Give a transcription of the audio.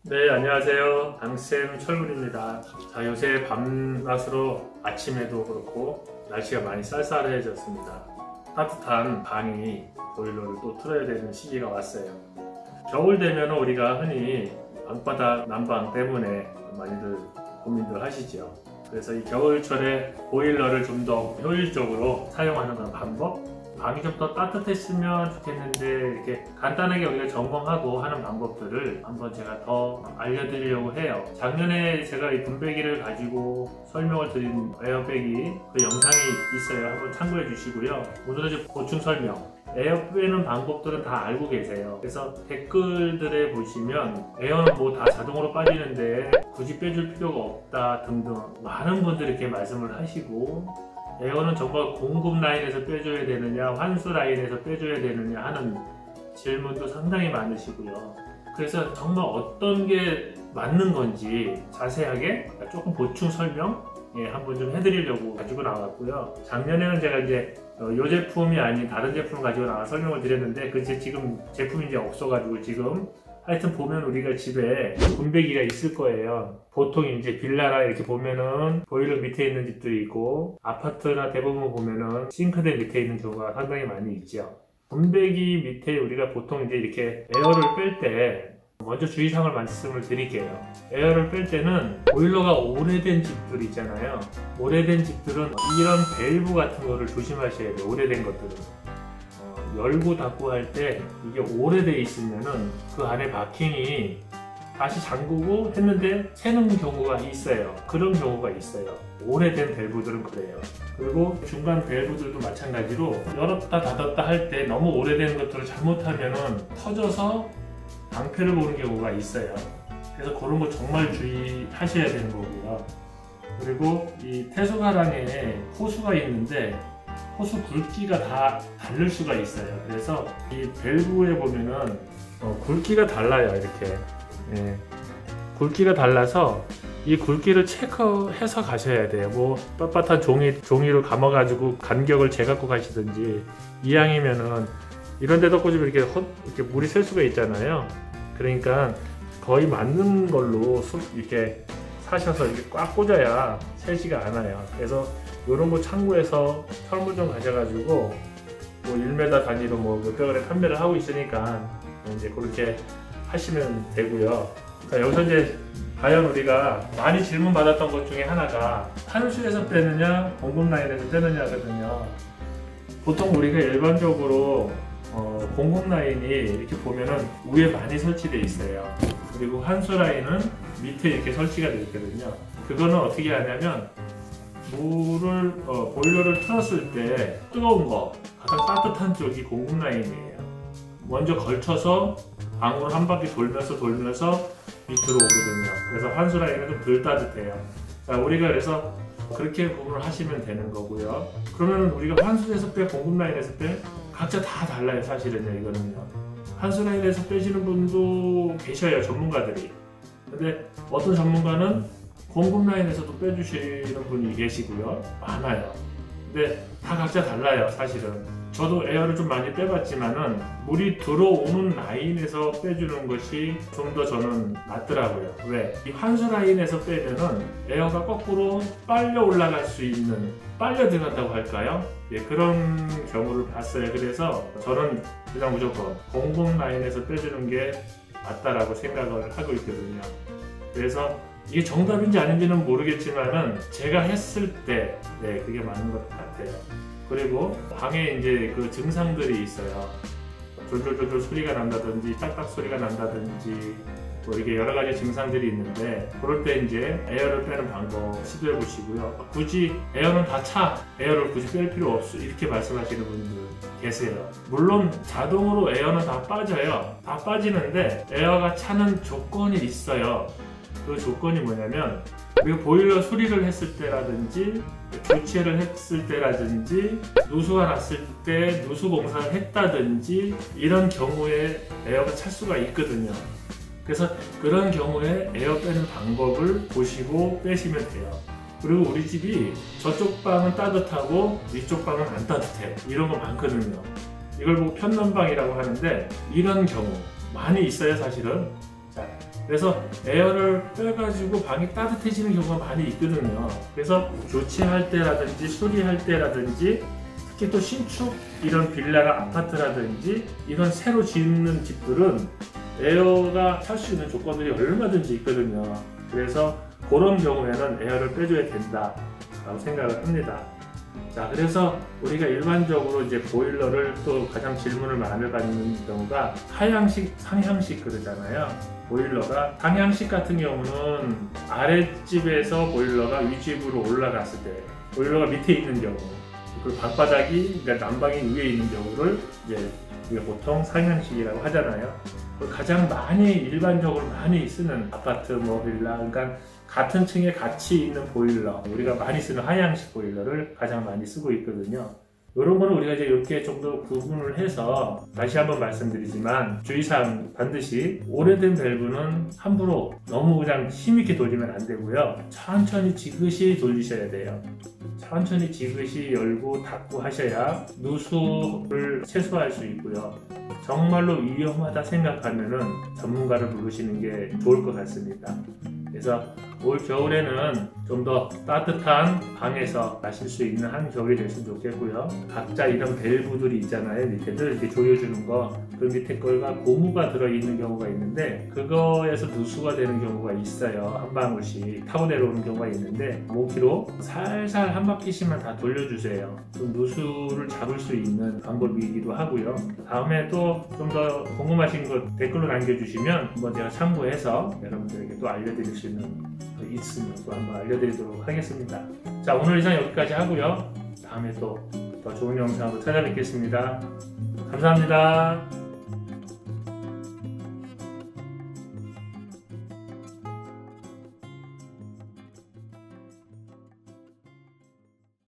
네, 안녕하세요. 당쌤 철문입니다. 자, 요새 밤낮으로 아침에도 그렇고 날씨가 많이 쌀쌀해졌습니다. 따뜻한 방이 보일러를 또 틀어야 되는 시기가 왔어요. 겨울 되면 우리가 흔히 방바닥 난방 때문에 많이들 고민들 하시죠. 그래서 이 겨울철에 보일러를 좀 더 효율적으로 사용하는 그런 방법, 방이 좀 더 따뜻했으면 좋겠는데 이렇게 간단하게 우리가 점검하고 하는 방법들을 한번 제가 더 알려드리려고 해요. 작년에 제가 이 분배기를 가지고 설명을 드린 에어백이 그 영상이 있어요. 한번 참고해 주시고요. 오늘은 이제 보충 설명, 에어 빼는 방법들은 다 알고 계세요. 그래서 댓글들에 보시면 에어는 뭐 다 자동으로 빠지는데 굳이 빼줄 필요가 없다 등등 많은 분들이 이렇게 말씀을 하시고, 에어는 정말 공급 라인에서 빼줘야 되느냐, 환수 라인에서 빼줘야 되느냐 하는 질문도 상당히 많으시고요. 그래서 정말 어떤 게 맞는 건지 자세하게 조금 보충 설명 한번 좀 해드리려고 가지고 나왔고요. 작년에는 제가 이제 이 제품이 아닌 다른 제품을 가지고 나와 설명을 드렸는데, 그 지금 제품이 이제 없어가지고 지금 하여튼 보면 우리가 집에 분배기가 있을 거예요. 보통 이제 빌라나 이렇게 보면은 보일러 밑에 있는 집들이 있고, 아파트나 대부분 보면은 싱크대 밑에 있는 경우가 상당히 많이 있죠. 분배기 밑에 우리가 보통 이제 이렇게 에어를 뺄 때 먼저 주의사항을 말씀을 드릴게요. 에어를 뺄 때는 보일러가 오래된 집들 있잖아요. 오래된 집들은 이런 밸브 같은 거를 조심하셔야 돼요. 오래된 것들은 열고 닫고 할 때 이게 오래돼 있으면은 그 안에 바킹이 다시 잠그고 했는데 새는 경우가 있어요. 그런 경우가 있어요. 오래된 밸브들은 그래요. 그리고 중간 밸브들도 마찬가지로 열었다 닫았다 할 때 너무 오래된 것들을 잘못하면은 터져서 방패를 보는 경우가 있어요. 그래서 그런 거 정말 주의하셔야 되는 거고요. 그리고 이 태수가랑에 호수가 있는데 호수 굵기가 다 다를 수가 있어요. 그래서 이 밸브에 보면은 굵기가 달라요. 이렇게 굵기가 달라서 이 굵기를 체크해서 가셔야 돼요. 뭐 빳빳한 종이로 감아가지고 간격을 재갖고 가시든지, 이왕이면은 이런 데도 꽂으면 이렇게 물이 셀 수가 있잖아요. 그러니까 거의 맞는 걸로 이렇게 사셔서 이렇게 꽉 꽂아야 새지가 않아요. 그래서 이런 거 참고해서 설문점 가셔가지고 뭐 1m 단위로 뭐 몇백 원에 판매를 하고 있으니까 이제 그렇게 하시면 되고요. 자, 여기서 이제 과연 우리가 많이 질문 받았던 것 중에 하나가 환수에서 빼느냐 공급 라인에서 빼느냐거든요. 보통 우리가 일반적으로 공급 라인이 이렇게 보면은 위에 많이 설치되어 있어요. 그리고 환수 라인은 밑에 이렇게 설치가 되어 있거든요. 그거는 어떻게 하냐면 보일러를 틀었을 때 뜨거운 거, 가장 따뜻한 쪽이 공급 라인이에요. 먼저 걸쳐서 방으로 한 바퀴 돌면서 밑으로 오거든요. 그래서 환수 라인은 좀 덜 따뜻해요. 자, 우리가 그래서 그렇게 구분을 하시면 되는 거고요. 그러면 우리가 환수에서 빼, 공급 라인에서 빼, 각자 다 달라요. 사실은요, 이거는요. 환수 라인에서 빼시는 분도 계셔요, 전문가들이. 근데 어떤 전문가는 공급 라인에서도 빼주시는 분이 계시고요. 많아요. 근데 다 각자 달라요, 사실은. 저도 에어를 좀 많이 빼봤지만은 물이 들어오는 라인에서 빼주는 것이 좀 더 저는 낫더라고요. 왜? 이 환수 라인에서 빼면은 에어가 거꾸로 빨려 올라갈 수 있는, 빨려 들어간다고 할까요? 예, 그런 경우를 봤어요. 그래서 저는 그냥 무조건 공급 라인에서 빼주는 게 맞다라고 생각을 하고 있거든요. 그래서 이게 정답인지 아닌지는 모르겠지만은 제가 했을 때 그게 맞는 것 같아요. 그리고 방에 이제 그 증상들이 있어요. 졸졸졸졸 소리가 난다든지 딱딱 소리가 난다든지 뭐 이렇게 여러 가지 증상들이 있는데, 그럴 때 이제 에어를 빼는 방법 시도해 보시고요. 굳이 에어는 다 차, 에어를 굳이 뺄 필요 없어, 이렇게 말씀하시는 분들 계세요. 물론 자동으로 에어는 다 빠져요. 다 빠지는데 에어가 차는 조건이 있어요. 그 조건이 뭐냐면, 우리가 보일러 수리를 했을 때라든지 교체를 했을 때라든지 누수가 났을 때 누수 공사를 했다든지 이런 경우에 에어가 찰 수가 있거든요. 그래서 그런 경우에 에어 빼는 방법을 보시고 빼시면 돼요. 그리고 우리 집이 저쪽 방은 따뜻하고 이쪽 방은 안 따뜻해, 이런 거 많거든요. 이걸 보고 편난방이라고 하는데 이런 경우 많이 있어요 사실은. 자, 그래서 에어를 빼가지고 방이 따뜻해지는 경우가 많이 있거든요. 그래서 교체할 때라든지 수리할 때라든지 특히 또 신축 이런 빌라나 아파트라든지 이런 새로 짓는 집들은 에어가 살 수 있는 조건들이 얼마든지 있거든요. 그래서 그런 경우에는 에어를 빼줘야 된다라고 생각을 합니다. 자, 그래서 우리가 일반적으로 이제 보일러를 또 가장 질문을 많이 받는 경우가 하향식, 상향식 그러잖아요. 보일러가 상향식 같은 경우는 아랫집에서 보일러가 윗집으로 올라갔을 때 보일러가 밑에 있는 경우, 그리고 방바닥이 그러니까 난방이 위에 있는 경우를 이제 우리가 보통 상향식이라고 하잖아요. 가장 많이 일반적으로 많이 쓰는 아파트 뭐 빌라, 그러니까 같은 층에 같이 있는 보일러, 우리가 많이 쓰는 하향식 보일러를 가장 많이 쓰고 있거든요. 이런 거는 우리가 이제 이렇게 좀 더 구분을 해서 다시 한번 말씀드리지만 주의사항 반드시 오래된 밸브는 함부로 너무 그냥 힘있게 돌리면 안 되고요. 천천히 지그시 돌리셔야 돼요. 천천히 지그시 열고 닫고 하셔야 누수를 최소화할 수 있고요. 정말로 위험하다 생각하면은 전문가를 부르시는 게 좋을 것 같습니다. 그래서 올 겨울에는 좀 더 따뜻한 방에서 마실 수 있는 한겨울이 됐으면 좋겠고요. 각자 이런 밸브들이 있잖아요. 밑에도 이렇게 조여주는 거, 그 밑에 걸과 고무가 들어있는 경우가 있는데 그거에서 누수가 되는 경우가 있어요. 한 방울씩 타고 내려오는 경우가 있는데 5kg 살살 한 바퀴씩만 다 돌려주세요. 좀 누수를 잡을 수 있는 방법이기도 하고요. 다음에 또 좀 더 궁금하신 것 댓글로 남겨주시면 한번 제가 참고해서 여러분들에게 또 알려드릴 수 있는 거 있으면 또 한번 알려드리도록 하겠습니다. 자, 오늘 이상 여기까지 하고요. 다음에 또 더 좋은 영상으로 찾아뵙겠습니다. 감사합니다.